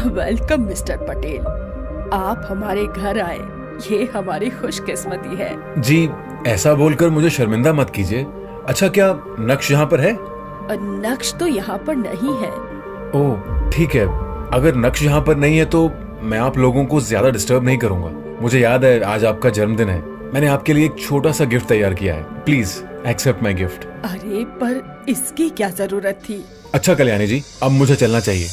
Welcome mister Patel, आप हमारे घर आए, ये हमारी खुशकिस्मती है। जी, ऐसा बोलकर मुझे शर्मिंदा मत कीजिए। अच्छा, क्या नक्श यहाँ पर है? नक्श तो यहाँ पर नहीं है। ओह ठीक है, अगर नक्श यहाँ पर नहीं है तो मैं आप लोगों को ज्यादा डिस्टर्ब नहीं करूंगा। मुझे याद है आज आपका जन्मदिन है, मैंने आपके लिए एक छोटा सा गिफ्ट तैयार किया है, प्लीज एक्सेप्ट माई गिफ्ट। अरे पर इसकी क्या जरूरत थी? अच्छा कल्याणी जी, अब मुझे चलना चाहिए।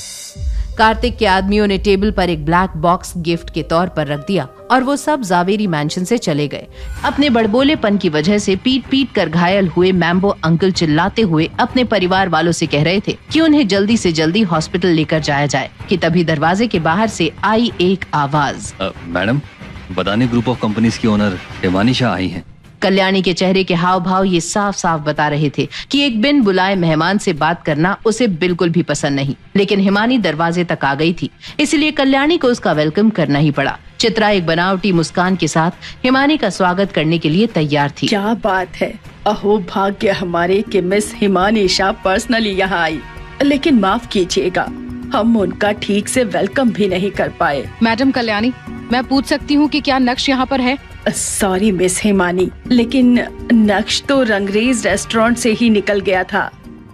कार्तिक के आदमियों ने टेबल पर एक ब्लैक बॉक्स गिफ्ट के तौर पर रख दिया और वो सब जावेरी मैंशन से चले गए। अपने बड़बोलेपन की वजह से पीट पीट कर घायल हुए मैम्बो अंकल चिल्लाते हुए अपने परिवार वालों से कह रहे थे कि उन्हें जल्दी से जल्दी हॉस्पिटल लेकर जाया जाए कि तभी दरवाजे के बाहर से आई एक आवाज। Madam, Badani group of companies की ओनर हिमानी शाह आई हैं। कल्याणी के चेहरे के हाव भाव ये साफ साफ बता रहे थे कि एक बिन बुलाए मेहमान से बात करना उसे बिल्कुल भी पसंद नहीं, लेकिन हिमानी दरवाजे तक आ गई थी, इसलिए कल्याणी को उसका वेलकम करना ही पड़ा। चित्रा एक बनावटी मुस्कान के साथ हिमानी का स्वागत करने के लिए तैयार थी। क्या बात है, अहो भाग्य हमारे कि मिस हिमानी शाह पर्सनली यहाँ आई, लेकिन माफ कीजिएगा हम उनका ठीक से वेलकम भी नहीं कर पाए। मैडम कल्याणी, मैं पूछ सकती हूँ कि क्या नक्श यहाँ पर है? सॉरी मिस हिमानी, लेकिन नक्श तो रंगरेज रेस्टोरेंट से ही निकल गया था।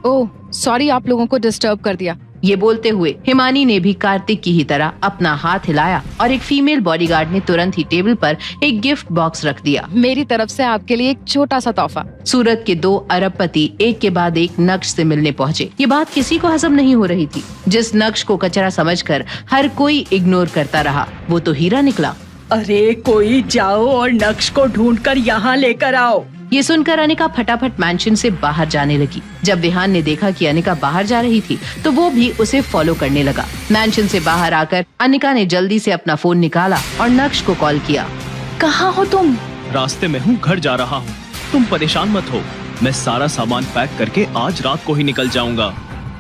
ओह सॉरी, आप लोगों को डिस्टर्ब कर दिया। ये बोलते हुए हिमानी ने भी कार्तिक की ही तरह अपना हाथ हिलाया और एक फीमेल बॉडीगार्ड ने तुरंत ही टेबल पर एक गिफ्ट बॉक्स रख दिया। मेरी तरफ से आपके लिए एक छोटा सा तोहफा। सूरत के 2 अरबपति एक के बाद एक नक्श से मिलने पहुँचे। ये बात किसी को हजम नहीं हो रही थी। जिस नक्श को कचरा समझकर हर कोई इग्नोर करता रहा, वो तो हीरा निकला। अरे कोई जाओ और नक्श को ढूंढकर यहाँ लेकर आओ। ये सुनकर अनिका फटाफट मैंशन से बाहर जाने लगी। जब विहान ने देखा कि अनिका बाहर जा रही थी तो वो भी उसे फॉलो करने लगा। मैंशन से बाहर आकर अनिका ने जल्दी से अपना फोन निकाला और नक्श को कॉल किया। कहाँ हो तुम? रास्ते में हूँ, घर जा रहा हूँ, तुम परेशान मत हो, मैं सारा सामान पैक करके आज रात को ही निकल जाऊंगा।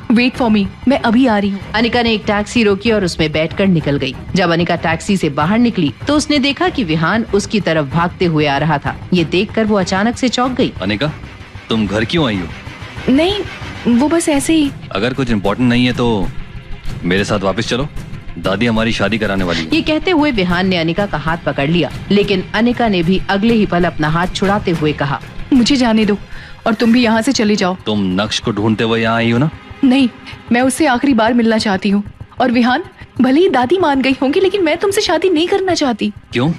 वेट फॉर मी, मैं अभी आ रही हूँ। अनिका ने एक टैक्सी रोकी और उसमें बैठकर निकल गई। जब अनिका टैक्सी से बाहर निकली तो उसने देखा कि विहान उसकी तरफ भागते हुए आ रहा था। ये देखकर वो अचानक से चौंक गई। अनिका, तुम घर क्यों आई हो? नहीं, वो बस ऐसे ही। अगर कुछ इम्पोर्टेंट नहीं है तो मेरे साथ वापस चलो, दादी हमारी शादी कराने वाली है। ये कहते हुए विहान ने अनिका का हाथ पकड़ लिया, लेकिन अनिका ने भी अगले ही पल अपना हाथ छुड़ाते हुए कहा, मुझे जाने दो और तुम भी यहाँ से चले जाओ। तुम नक्श को ढूंढते हुए यहाँ आई हो ना? नहीं, मैं उससे आखिरी बार मिलना चाहती हूँ। और विहान, भले ही दादी मान गई होंगी, लेकिन मैं तुमसे शादी नहीं करना चाहती। क्यों?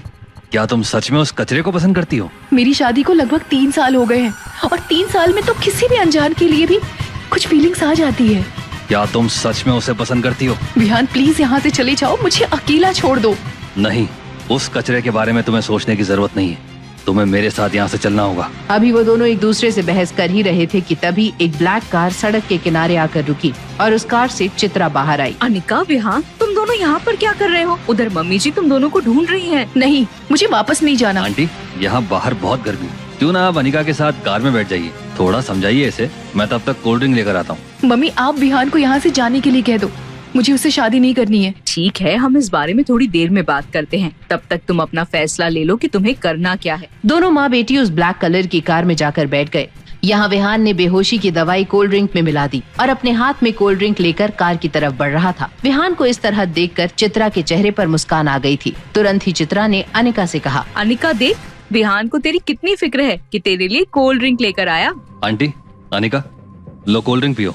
क्या तुम सच में उस कचरे को पसंद करती हो? मेरी शादी को लगभग 3 साल हो गए हैं और 3 साल में तो किसी भी अनजान के लिए भी कुछ फीलिंग्स आ जाती है। क्या तुम सच में उसे पसंद करती हो? विहान प्लीज यहाँ से चले जाओ, मुझे अकेला छोड़ दो। नहीं, उस कचरे के बारे में तुम्हें सोचने की जरूरत नहीं है, तुम्हें मेरे साथ यहाँ से चलना होगा। अभी वो दोनों एक दूसरे से बहस कर ही रहे थे कि तभी एक ब्लैक कार सड़क के किनारे आकर रुकी और उस कार से चित्रा बाहर आई। अनिका, विहान, तुम दोनों यहाँ पर क्या कर रहे हो? उधर मम्मी जी तुम दोनों को ढूंढ रही हैं। नहीं, मुझे वापस नहीं जाना। आंटी, यहाँ बाहर बहुत गर्मी, क्यों ना आप अनिका के साथ कार में बैठ जाइए, थोड़ा समझाइए इसे, मैं तब तक कोल्ड ड्रिंक लेकर आता हूँ। मम्मी, आप विहान को यहाँ से जाने के लिए कह दो, मुझे उससे शादी नहीं करनी है। ठीक है, हम इस बारे में थोड़ी देर में बात करते हैं, तब तक तुम अपना फैसला ले लो कि तुम्हें करना क्या है। दोनों माँ बेटी उस ब्लैक कलर की कार में जाकर बैठ गए। यहाँ विहान ने बेहोशी की दवाई कोल्ड ड्रिंक में मिला दी और अपने हाथ में कोल्ड ड्रिंक लेकर कार की तरफ बढ़ रहा था। विहान को इस तरह देखकर चित्रा के चेहरे पर मुस्कान आ गई थी। तुरंत ही चित्रा ने अनिका से कहा, अनिका देख, विहान को तेरी कितनी फिक्र है कि तेरे लिए कोल्ड ड्रिंक लेकर आया। आंटी, अनिका, लो कोल्ड ड्रिंक पियो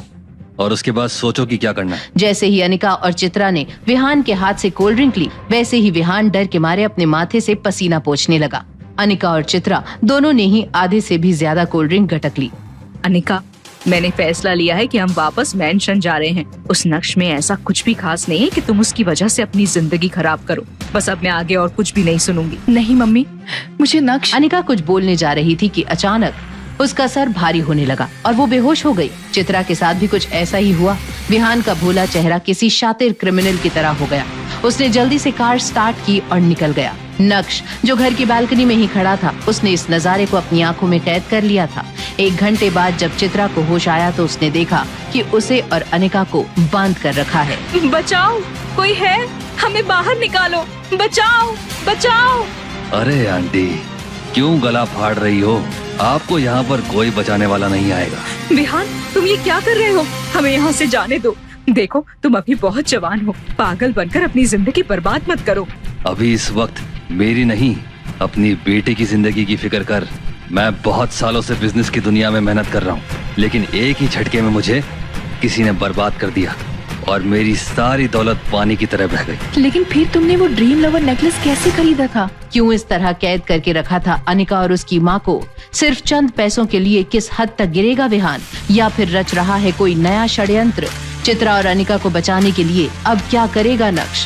और उसके बाद सोचो कि क्या करना है। जैसे ही अनिका और चित्रा ने विहान के हाथ से कोल्ड ड्रिंक ली, वैसे ही विहान डर के मारे अपने माथे से पसीना पोंछने लगा। अनिका और चित्रा दोनों ने ही आधे से भी ज्यादा कोल्ड ड्रिंक गटक ली। अनिका, मैंने फैसला लिया है कि हम वापस मैंशन जा रहे हैं। उस नक्श में ऐसा कुछ भी खास नहीं है कि तुम उसकी वजह से अपनी जिंदगी खराब करो। बस अब मैं आगे और कुछ भी नहीं सुनूंगी। नहीं मम्मी, मुझे नक्श। अनिका कुछ बोलने जा रही थी कि अचानक उसका सर भारी होने लगा और वो बेहोश हो गई। चित्रा के साथ भी कुछ ऐसा ही हुआ। विहान का भोला चेहरा किसी शातिर क्रिमिनल की तरह हो गया। उसने जल्दी से कार स्टार्ट की और निकल गया। नक्श, जो घर की बालकनी में ही खड़ा था, उसने इस नजारे को अपनी आंखों में कैद कर लिया था। 1 घंटे बाद जब चित्रा को होश आया तो उसने देखा कि उसे और अनिका को बांध कर रखा है। बचाओ, कोई है, हमें बाहर निकालो, बचाओ, बचाओ। अरे आंटी, क्यों गला फाड़ रही हो? आपको यहाँ पर कोई बचाने वाला नहीं आएगा। विहान, तुम ये क्या कर रहे हो? हमें यहाँ से जाने दो, देखो तुम अभी बहुत जवान हो, पागल बनकर अपनी जिंदगी बर्बाद मत करो। अभी इस वक्त मेरी नहीं, अपनी बेटे की जिंदगी की फिक्र कर। मैं बहुत सालों से बिजनेस की दुनिया में मेहनत कर रहा हूँ, लेकिन एक ही झटके में मुझे किसी ने बर्बाद कर दिया और मेरी सारी दौलत पानी की तरह बह गई। लेकिन फिर तुमने वो ड्रीम लवर नेकलेस कैसे खरीदा था? क्यों इस तरह कैद करके रखा था अनिका और उसकी माँ को? सिर्फ चंद पैसों के लिए किस हद तक गिरेगा विहान, या फिर रच रहा है कोई नया षड्यंत्र? चित्रा और अनिका को बचाने के लिए अब क्या करेगा नक्श?